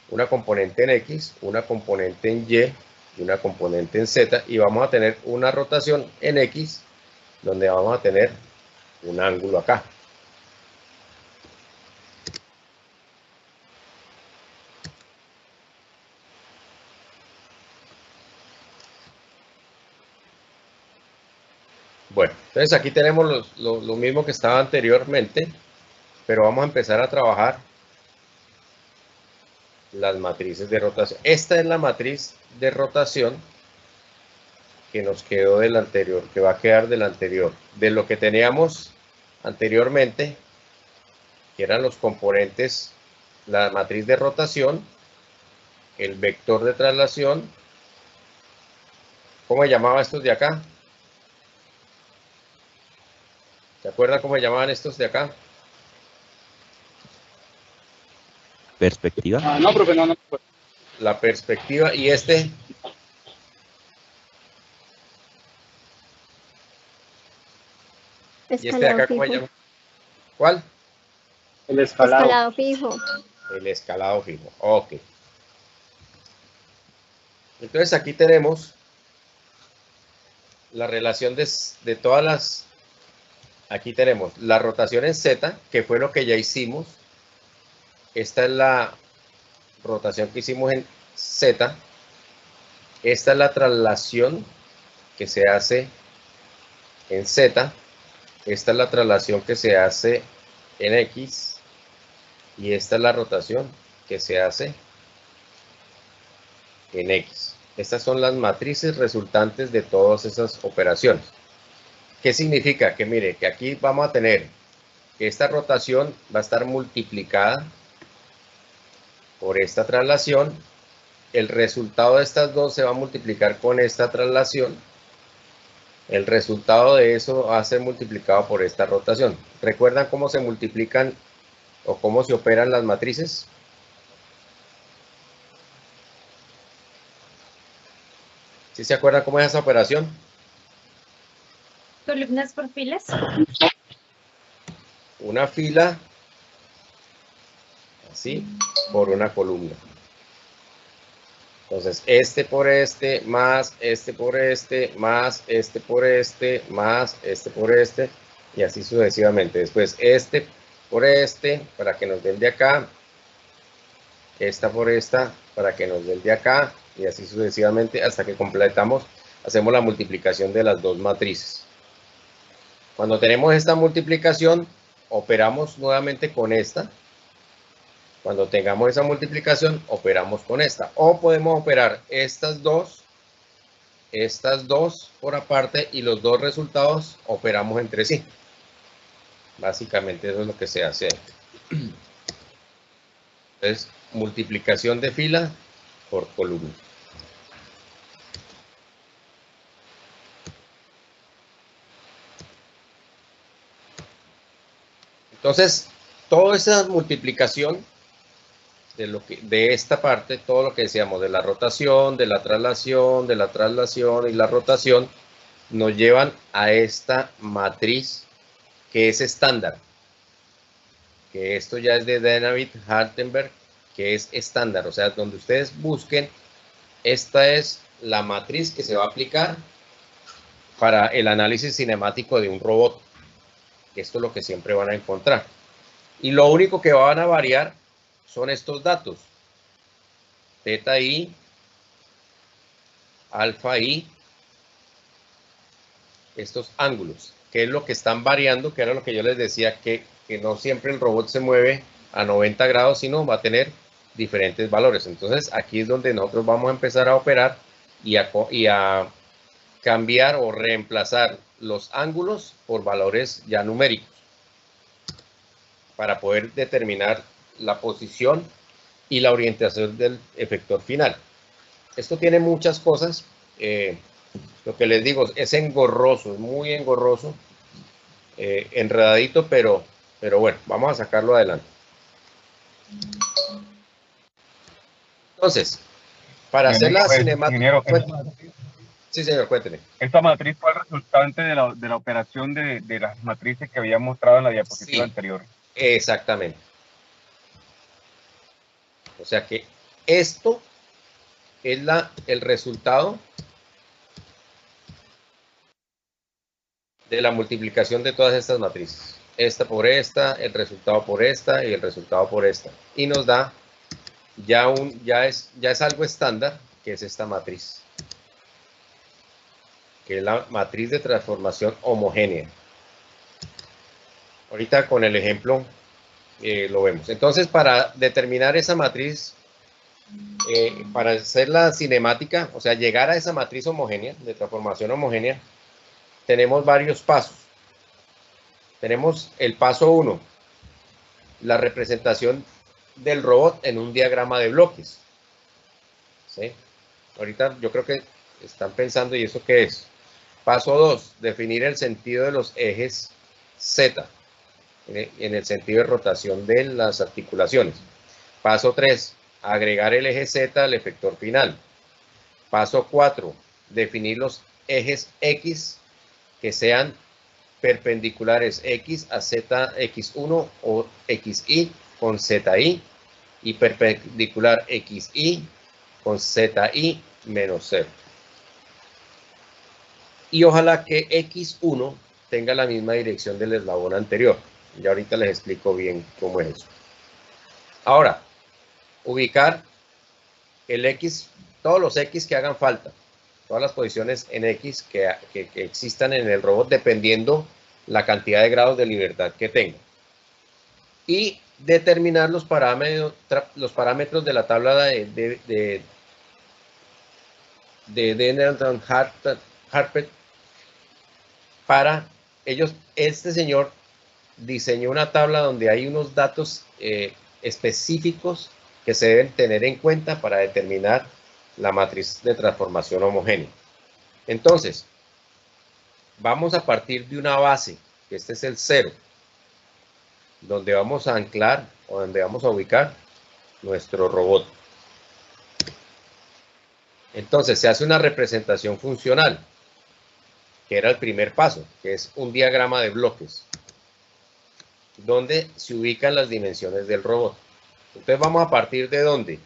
una componente en X, una componente en Y y una componente en Z, y vamos a tener una rotación en X, donde vamos a tener un ángulo acá. Bueno, entonces aquí tenemos lo mismo que estaba anteriormente, pero vamos a empezar a trabajar las matrices de rotación. Esta es la matriz de rotación que nos quedó del anterior, que va a quedar del anterior. De lo que teníamos anteriormente, que eran los componentes, la matriz de rotación, el vector de traslación. ¿Cómo se llamaba estos de acá? ¿Se acuerdan cómo se llamaban estos de acá? ¿Perspectiva? No, profe, no. La perspectiva. Y este. ¿Y este de acá cómo se llama? ¿Cuál? El escalado. Escalado fijo. El escalado fijo. Ok. Entonces aquí tenemos la relación de todas las. Aquí tenemos la rotación en Z, que fue lo que ya hicimos. Esta es la rotación que hicimos en Z. Esta es la traslación que se hace en Z. Esta es la traslación que se hace en X. Y esta es la rotación que se hace en X. Estas son las matrices resultantes de todas esas operaciones. ¿Qué significa? Que mire, que aquí vamos a tener que esta rotación va a estar multiplicada por esta traslación. El resultado de estas dos se va a multiplicar con esta traslación. El resultado de eso va a ser multiplicado por esta rotación. ¿Recuerdan cómo se multiplican o cómo se operan las matrices? ¿Sí se acuerdan cómo es esa operación? Columnas por filas. Una fila así, por una columna. Entonces, este por este, más este por este, más este por este, más este por este, y así sucesivamente. Después, este por este, para que nos den de acá, esta por esta, para que nos den de acá, y así sucesivamente, hasta que completamos, hacemos la multiplicación de las dos matrices. Cuando tenemos esta multiplicación, operamos nuevamente con esta. Cuando tengamos esa multiplicación, operamos con esta. O podemos operar estas dos por aparte, y los dos resultados operamos entre sí. Básicamente eso es lo que se hace. Entonces, multiplicación de fila por columna. Entonces, toda esa multiplicación de esta parte, todo lo que decíamos de la rotación, de la traslación y la rotación, nos llevan a esta matriz que es estándar. Que esto ya es de Dynavit-Hartenberg, que es estándar. O sea, donde ustedes busquen, esta es la matriz que se va a aplicar para el análisis cinemático de un robot. Esto es lo que siempre van a encontrar. Y lo único que van a variar son estos datos. Teta i, alfa i, estos ángulos, que es lo que están variando, que era lo que yo les decía, que no siempre el robot se mueve a 90 grados, sino va a tener diferentes valores. Entonces, aquí es donde nosotros vamos a empezar a operar y a cambiar o reemplazar los ángulos por valores ya numéricos para poder determinar la posición y la orientación del efector final. Esto tiene muchas cosas. Lo que les digo es engorroso, es muy engorroso, enredadito, pero bueno, vamos a sacarlo adelante. Entonces, para hacer la cinemática... Sí, señor, cuénteme. Esta matriz fue el resultante de la operación de las matrices que había mostrado en la diapositiva anterior. Exactamente. O sea que esto es el resultado de la multiplicación de todas estas matrices. Esta por esta, el resultado por esta y el resultado por esta. Y nos da ya es algo estándar, que es esta matriz, que es la matriz de transformación homogénea. Ahorita con el ejemplo lo vemos. Entonces, para determinar esa matriz, para hacer la cinemática, o sea, llegar a esa matriz homogénea, de transformación homogénea, tenemos varios pasos. Tenemos el paso 1, la representación del robot en un diagrama de bloques. ¿Sí? Ahorita yo creo que están pensando, ¿y eso qué es? Paso 2, definir el sentido de los ejes Z, en el sentido de rotación de las articulaciones. Paso 3, agregar el eje Z al efector final. Paso 4, definir los ejes X que sean perpendiculares X a ZX1 o XY con ZY, y perpendicular XY con ZY menos 0. Y ojalá que X1 tenga la misma dirección del eslabón anterior. Ya ahorita les explico bien cómo es eso. Ahora, ubicar el X, todos los X que hagan falta, todas las posiciones en X que existan en el robot, dependiendo la cantidad de grados de libertad que tenga. Y determinar los parámetros de la tabla de Dennelton-Harpert. Para ellos, este señor diseñó una tabla donde hay unos datos específicos que se deben tener en cuenta para determinar la matriz de transformación homogénea. Entonces, vamos a partir de una base, que este es el 0, donde vamos a anclar o donde vamos a ubicar nuestro robot. Entonces, se hace una representación funcional, que era el primer paso, que es un diagrama de bloques, donde se ubican las dimensiones del robot. Entonces vamos a partir de dónde.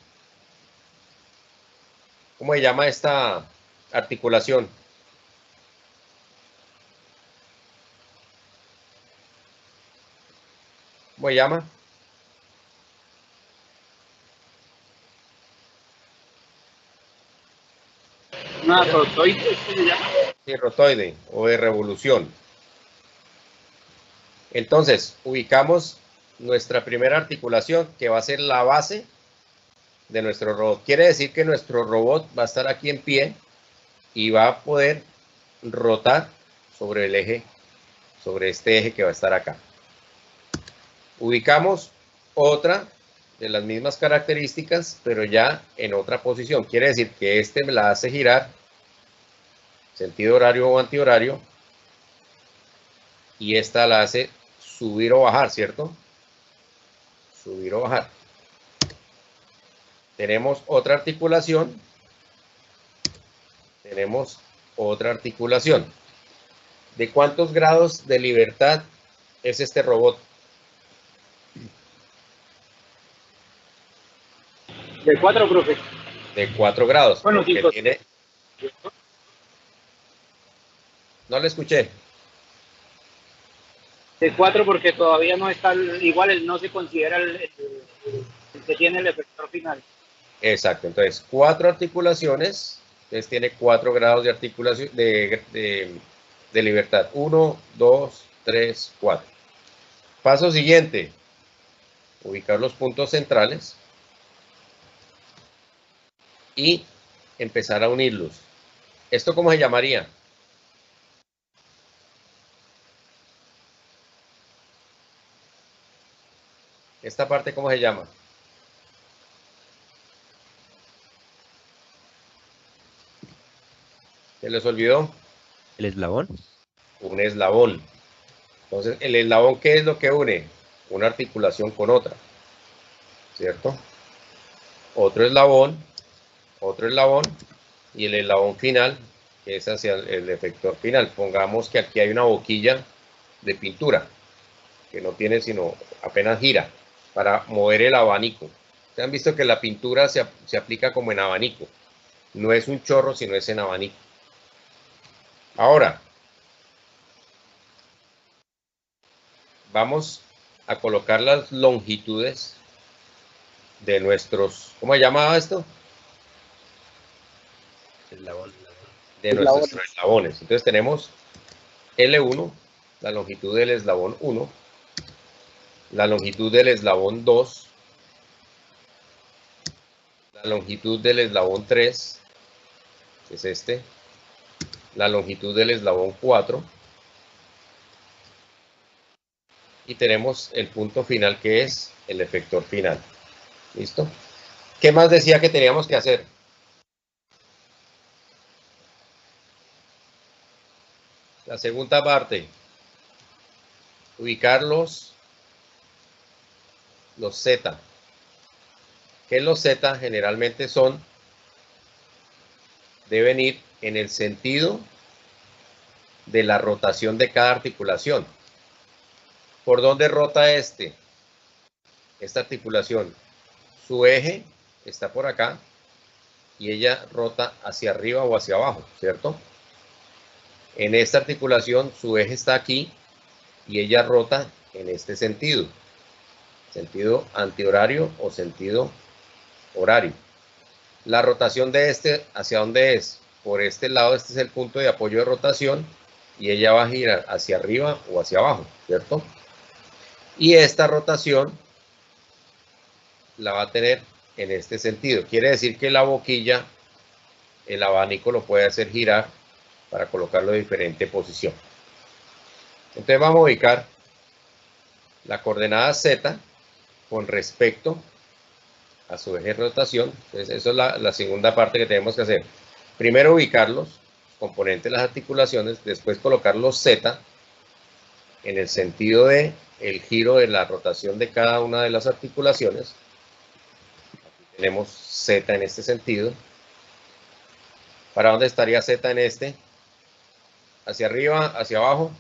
¿Cómo se llama esta articulación? ¿Cómo se llama? Una rotoide, ¿qué se llama? Sí, rotoide o de revolución. Entonces, ubicamos nuestra primera articulación, que va a ser la base de nuestro robot. Quiere decir que nuestro robot va a estar aquí en pie y va a poder rotar sobre el eje, sobre este eje que va a estar acá. Ubicamos otra de las mismas características, pero ya en otra posición. Quiere decir que este me la hace girar, sentido horario o antihorario, y esta la hace subir o bajar, ¿cierto? Subir o bajar. Tenemos otra articulación. Tenemos otra articulación. ¿De cuántos grados de libertad es este robot? De 4, profe. De 4 grados. Bueno, Porque 5. tiene... No le escuché. De 4 porque todavía no está, igual no se considera el que tiene el efector final. Exacto. Entonces, 4 articulaciones. Entonces tiene 4 grados de articulación de libertad. 1, 2, 3, 4. Paso siguiente. Ubicar los puntos centrales. Y empezar a unirlos. ¿Esto cómo se llamaría? ¿Esta parte cómo se llama? ¿Se les olvidó? ¿El eslabón? Un eslabón. Entonces, ¿el eslabón qué es lo que une? Una articulación con otra, ¿cierto? Otro eslabón y el eslabón final, que es hacia el efector final. Pongamos que aquí hay una boquilla de pintura, que no tiene sino apenas gira, para mover el abanico. Ustedes han visto que la pintura se aplica como en abanico. No es un chorro, sino es en abanico. Ahora, vamos a colocar las longitudes de nuestros, ¿cómo se llamaba esto? Eslabón. De nuestros eslabones. Entonces tenemos L1, la longitud del eslabón 1, la longitud del eslabón 2, la longitud del eslabón 3, que es este, la longitud del eslabón 4, y tenemos el punto final, que es el efector final. ¿Listo? ¿Qué más decía que teníamos que hacer? La segunda parte, ubicar los Z. Que los Z generalmente deben ir en el sentido de la rotación de cada articulación. ¿Por dónde rota esta articulación? Su eje está por acá y ella rota hacia arriba o hacia abajo, ¿cierto? En esta articulación su eje está aquí y ella rota en este sentido antihorario o sentido horario. La rotación de ¿hacia dónde es? Por este lado. Este es el punto de apoyo de rotación y ella va a girar hacia arriba o hacia abajo, ¿cierto? Y esta rotación la va a tener en este sentido. Quiere decir que la boquilla, el abanico lo puede hacer girar para colocarlo en diferente posición. Entonces vamos a ubicar la coordenada Z con respecto a su eje de rotación. Entonces eso es la segunda parte que tenemos que hacer. Primero ubicar los componentes de las articulaciones, después colocar los Z en el sentido de el giro de la rotación de cada una de las articulaciones. Aquí tenemos Z en este sentido. ¿Para dónde estaría Z en este? ¿Hacia arriba? ¿Hacia abajo?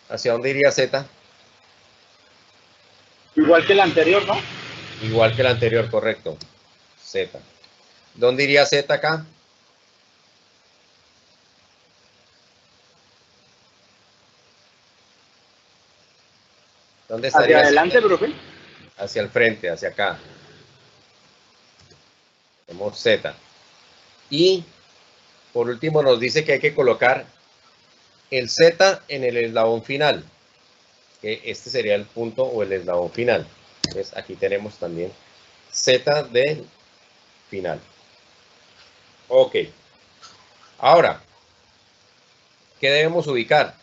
¿Hacia dónde iría Z? Igual que el anterior, ¿no? Igual que el anterior, correcto. Z. ¿Dónde iría Z acá? ¿Dónde estaría? Hacia adelante, profe. Hacia el frente, hacia acá. Tenemos Z. Y por último nos dice que hay que colocar el Z en el eslabón final. Que este sería el punto o el eslabón final. Entonces aquí tenemos también Z del final. Ok. Ahora, ¿qué debemos ubicar?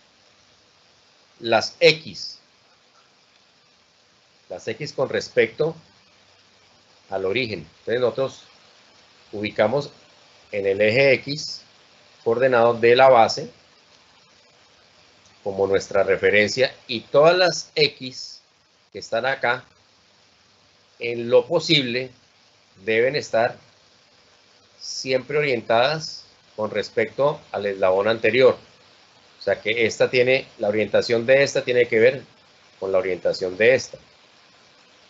Las X. Las X con respecto al origen. Entonces nosotros ubicamos en el eje X coordenado de la base como nuestra referencia, y todas las X que están acá, en lo posible, deben estar siempre orientadas con respecto al eslabón anterior. O sea que esta tiene, la orientación de esta tiene que ver con la orientación de esta,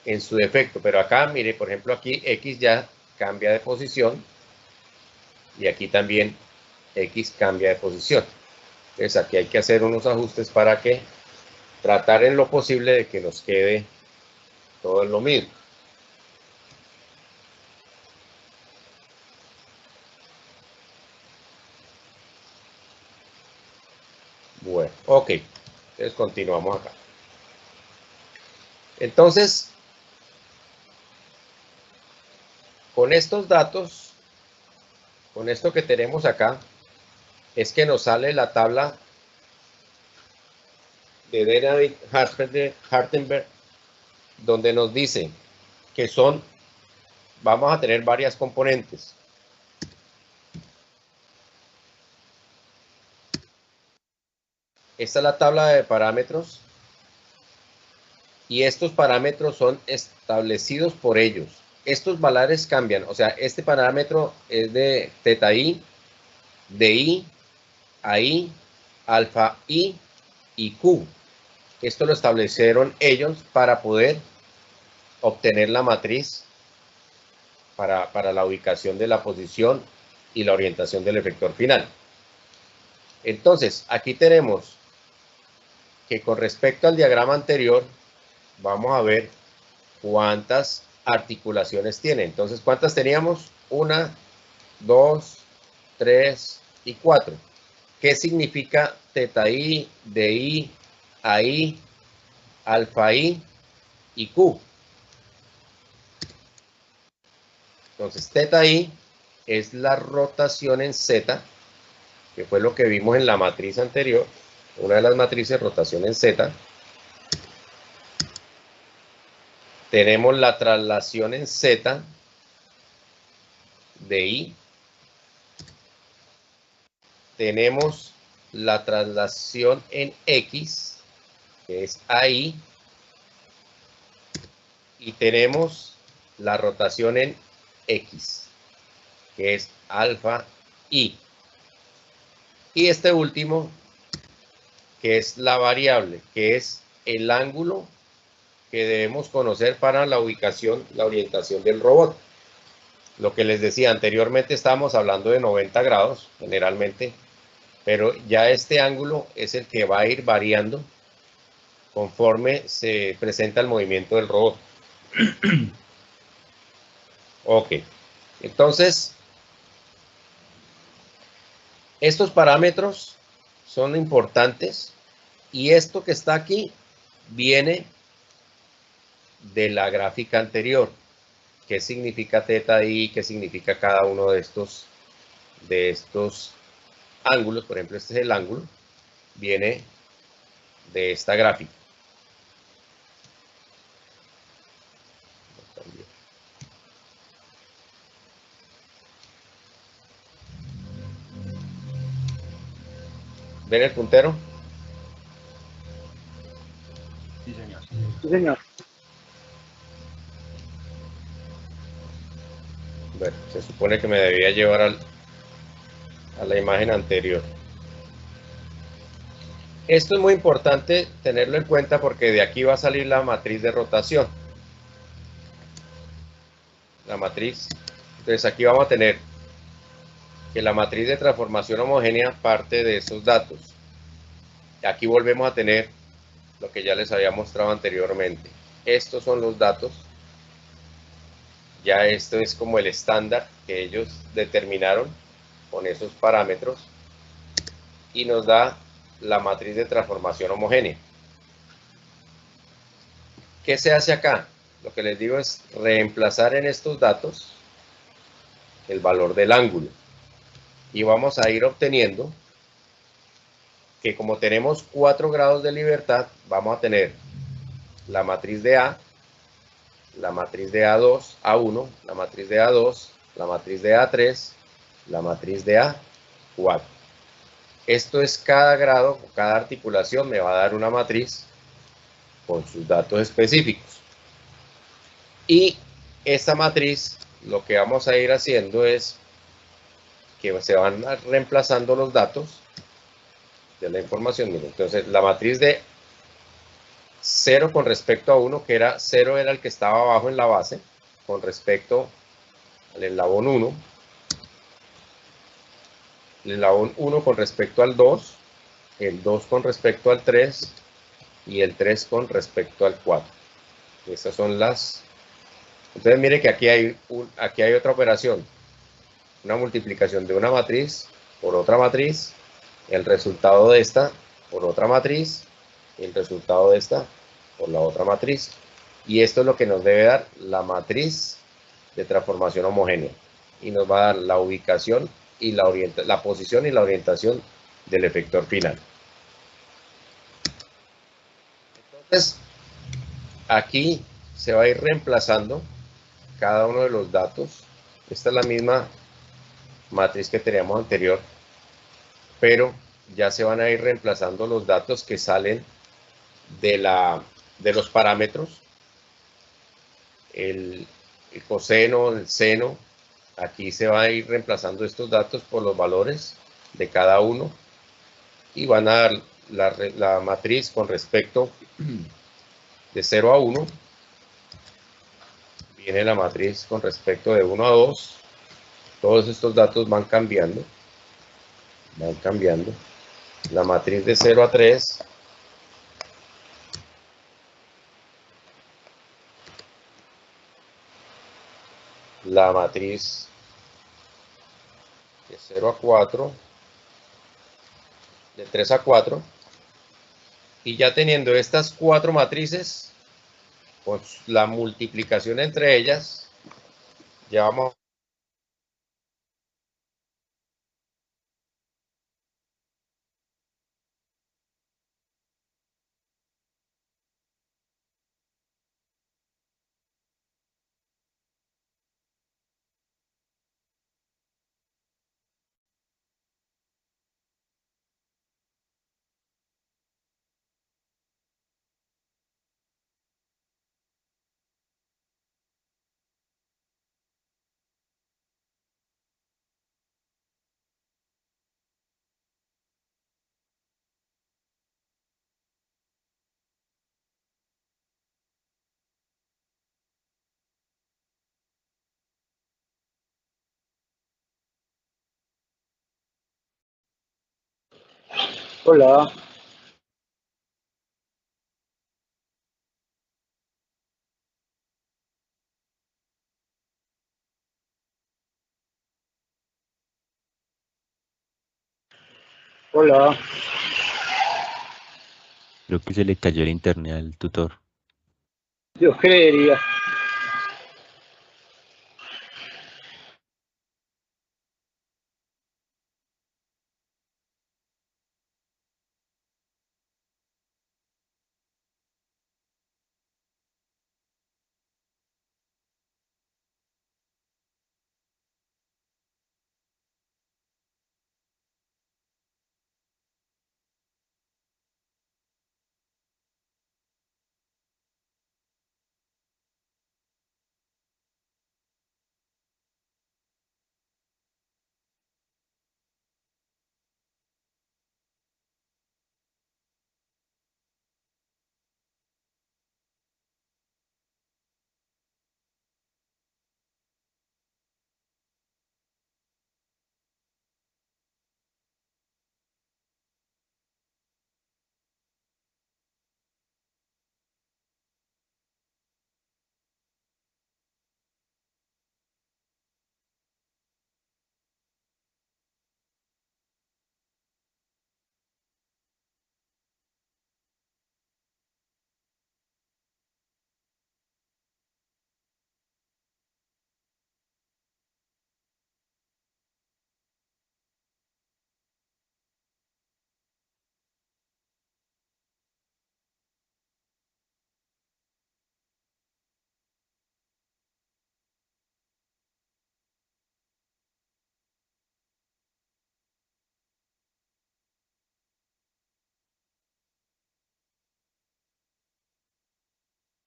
en su defecto. Pero acá, mire, por ejemplo, aquí X ya cambia de posición, y aquí también X cambia de posición. Entonces aquí hay que hacer unos ajustes para que tratar en lo posible de que nos quede todo en lo mismo. Bueno, ok. Entonces continuamos acá. Entonces, con estos datos, con esto que tenemos acá, es que nos sale la tabla de David Hartenberg, donde nos dice que vamos a tener varias componentes. Esta es la tabla de parámetros, y estos parámetros son establecidos por ellos. Estos valores cambian, o sea, este parámetro es de teta i, de i, AI, alfa I y Q. Esto lo establecieron ellos para poder obtener la matriz para la ubicación de la posición y la orientación del efector final. Entonces, aquí tenemos que con respecto al diagrama anterior, vamos a ver cuántas articulaciones tiene. Entonces, ¿cuántas teníamos? 1, 2, 3 y 4. ¿Qué significa teta i, de i, AI, alfa I y Q? Entonces, teta i es la rotación en Z, que fue lo que vimos en la matriz anterior, una de las matrices, rotación en Z. Tenemos la traslación en Z de I. Tenemos la traslación en X, que es AI, y tenemos la rotación en X, que es alfa I. Y este último, que es la variable, que es el ángulo que debemos conocer para la ubicación, la orientación del robot. Lo que les decía anteriormente, estábamos hablando de 90 grados generalmente, pero ya este ángulo es el que va a ir variando conforme se presenta el movimiento del robot. Ok, entonces estos parámetros son importantes, y esto que está aquí viene de la gráfica anterior. ¿Qué significa teta i? ¿Qué significa cada uno de estos ángulos? Por ejemplo, este es el ángulo, viene de esta gráfica. ¿Ven el puntero? Sí, señor. Sí, señor. Bueno, se supone que me debía llevar a la imagen anterior. Esto es muy importante tenerlo en cuenta, porque de aquí va a salir la matriz de rotación. la matriz. Entonces aquí vamos a tener que la matriz de transformación homogénea parte de esos datos. Aquí volvemos a tener lo que ya les había mostrado anteriormente. Estos son los datos. Ya esto es como el estándar que ellos determinaron con esos parámetros y nos da la matriz de transformación homogénea. ¿Qué se hace acá? Lo que les digo es reemplazar en estos datos el valor del ángulo y vamos a ir obteniendo que como tenemos 4 grados de libertad, vamos a tener la matriz de A, la matriz de A2, A1, la matriz de A2, la matriz de A3, la matriz de A4. Esto es cada grado, cada articulación me va a dar una matriz con sus datos específicos. Y esta matriz, lo que vamos a ir haciendo es que se van reemplazando los datos de la información. Entonces, la matriz de 0 con respecto a 1, que era 0 era el que estaba abajo en la base, con respecto al eslabón 1. El eslabón 1 con respecto al 2, el 2 con respecto al 3 y el 3 con respecto al 4. Estas son las... Entonces mire que aquí hay otra operación, una multiplicación de una matriz por otra matriz, el resultado de esta por otra matriz, y el resultado de esta por la otra matriz. Y esto es lo que nos debe dar la matriz de transformación homogénea. Y nos va a dar la ubicación y la posición y la orientación del efector final. Entonces, aquí se va a ir reemplazando cada uno de los datos. Esta es la misma matriz que teníamos anterior, pero ya se van a ir reemplazando los datos que salen de los parámetros, el coseno, el seno. Aquí se va a ir reemplazando estos datos por los valores de cada uno y van a dar la matriz con respecto de 0 a 1. Viene la matriz con respecto de 1 a 2. Todos estos datos van cambiando. La matriz de 0 a 3. La matriz de 0 a 4. De 3 a 4. Y ya teniendo estas 4 matrices, con la multiplicación entre ellas, ya vamos Hola. Hola. Creo que se le cayó el internet al tutor. Yo creería.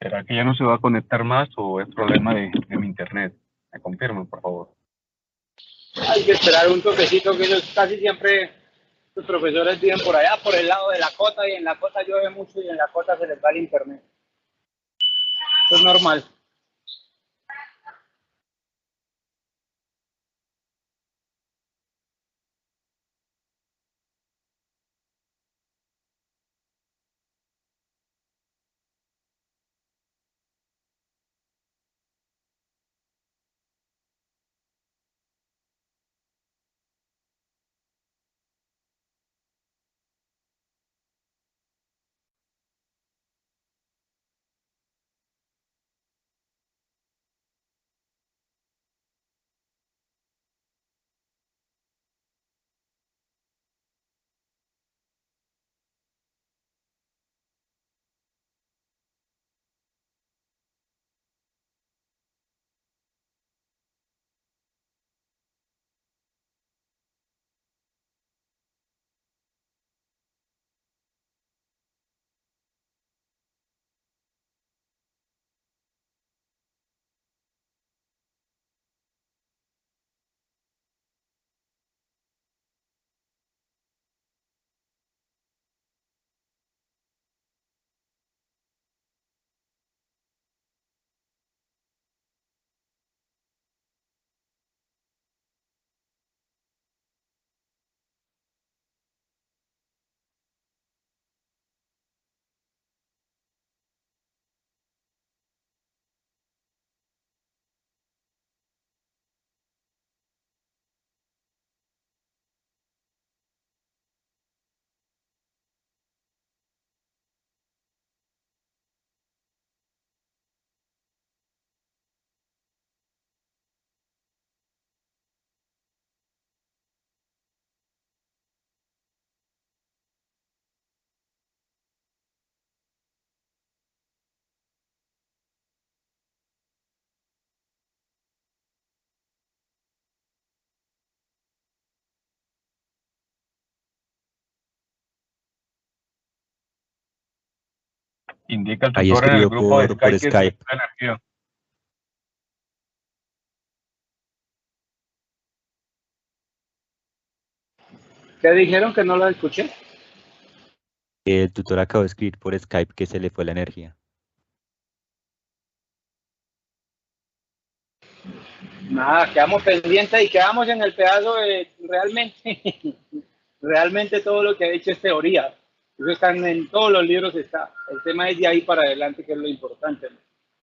¿Será que ya no se va a conectar más o es problema de mi internet? Me confirman, por favor. Hay que esperar un toquecito, que ellos casi siempre, los profesores viven por allá, por el lado de la cota, y en la cota llueve mucho y en la cota se les va el internet. Eso es normal. Indica el Ahí tutor en el escribió grupo de por Skype que se Skype. está energía. ¿Qué dijeron que no lo escuché? El tutor acabó de escribir por Skype que se le fue la energía. Nada, quedamos pendientes y quedamos en el pedazo de realmente, realmente todo lo que ha dicho es teoría. Eso está en todos los libros está. El tema es de ahí para adelante, que es lo importante, ¿no?